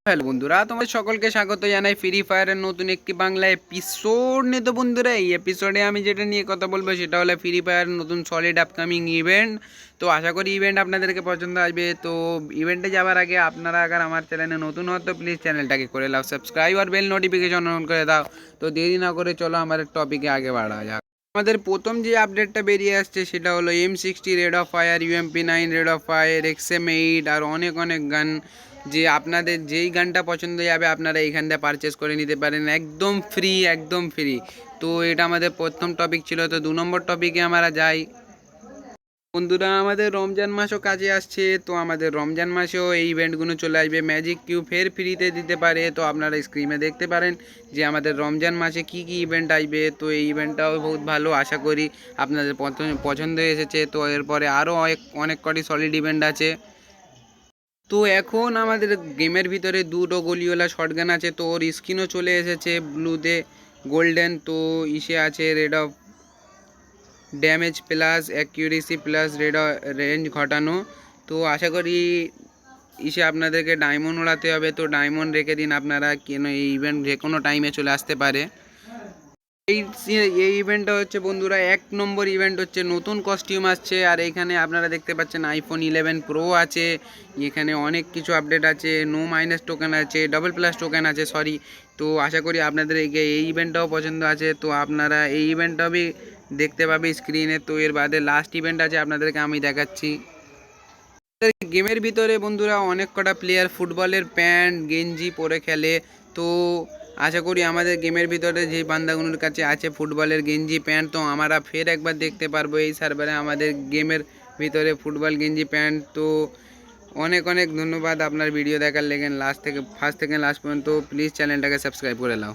Hello বন্ধুরা, তোমাদের সকলকে স্বাগত জানাই ফ্রি ফায়ারের নতুন একটি বাংলা এপিসোড নিয়ে। তো বন্ধুরা, এই এপিসোডে আমি যেটা নিয়ে কথা বলবো সেটা হলো ফ্রি ফায়ারের নতুন সলিড আপকামিং ইভেন্ট। তো আশা করি ইভেন্ট আপনাদেরকে পছন্দ আসবে। তো ইভেন্টে যাওয়ার আগে আপনারা আগে আমার চ্যানেলে নতুন হন তো প্লিজ চ্যানেলটাকে করে দাও সাবস্ক্রাইব আর বেল নোটিফিকেশন অন করে দাও। তো দেরি না করে চলো আমার টপিকে আগে বাড়া যাক। আমাদের প্রথম যে আপডেটটা বেরিয়ে আসছে সেটা হলো M60 red of fire, UMP9 red of fire, XM8 আর অনেক অনেক গান। যে আপনাদের যেই গানটা পছন্দ যাবে আপনারা এইখান থেকে পারচেস করে নিতে পারেন একদম ফ্রি, একদম ফ্রি। তো এটা আমাদের প্রথম টপিক ছিল। তো 2 নম্বর টপিকে আমরা যাই। বন্ধুরা, আমাদের রমজান মাসও কাজে আসছে। তো আমাদের রমজান মাসেও এই ইভেন্টগুলো চলে আসবে। ম্যাজিক কিউ ফের ফ্রিতে দিতে পারে। তো আপনারা স্ক্রিনে দেখতে পারেন যে আমাদের রমজান মাসে কি কি ইভেন্ট আসবে। তো এই ইভেন্টটাও বহুত ভালো, আশা করি আপনাদের পছন্দ এসেছে। তো এরপরে আরও অনেক কটি সলিড ইভেন্ট আছে। তো এখন আমাদের গেমের ভিতরে দুটো গলিওয়ালা শটগান আছে। তো ওর স্কিনও চলে এসেছে ব্লুতে গোল্ডেন। তো ইসে আছে red of damage plus accuracy plus range ঘটানো। তো আশা করি ইসে আপনাদেরকে ডায়মন্ড ওড়াতে হবে। তো ডায়মন্ড রেখে দিন আপনারা, কেন এই ইভেন্ট যে কোনো টাইমে চলে আসতে পারে। এই এই ইভেন্টটা হচ্ছে বন্ধুরা 1 নম্বর ইভেন্ট হচ্ছে নতুন কস্টিউম আসছে। আর এইখানে আপনারা দেখতে পাচ্ছেন আইফোন 11 প্রো আছে। এখানে অনেক কিছু আপডেট আছে, নো মাইনাস টোকেন আছে, ডাবল প্লাস টোকেন আছে সরি। তো আশা করি আপনাদের এই ইভেন্টটাও পছন্দ আছে। তো আপনারা এই ইভেন্টটাও দেখতে পাবে স্ক্রিনে। তো এর বাদে লাস্ট ইভেন্ট আছে, আপনাদেরকে আমি দেখাচ্ছি। গেমের ভিতরে বন্ধুরা অনেক কটা প্লেয়ার ফুটবলের প্যান্ট গেঞ্জি পরে খেলে। তো আশা করি আমাদের গেমের ভিতরে যেই বান্দাগুলোর কাছে আছে ফুটবলের গেঞ্জি প্যান্ট, তো আমরা ফের একবার দেখতে পারবো এই সার্ভারে আমাদের গেমের ভিতরে ফুটবল গেঞ্জি প্যান্ট। তো অনেক অনেক ধন্যবাদ আপনার ভিডিও দেখার লেগেন ফার্স্ট থেকে লাস্ট পর্যন্ত। প্লিজ চ্যানেলটাকে সাবস্ক্রাইব করে নাও।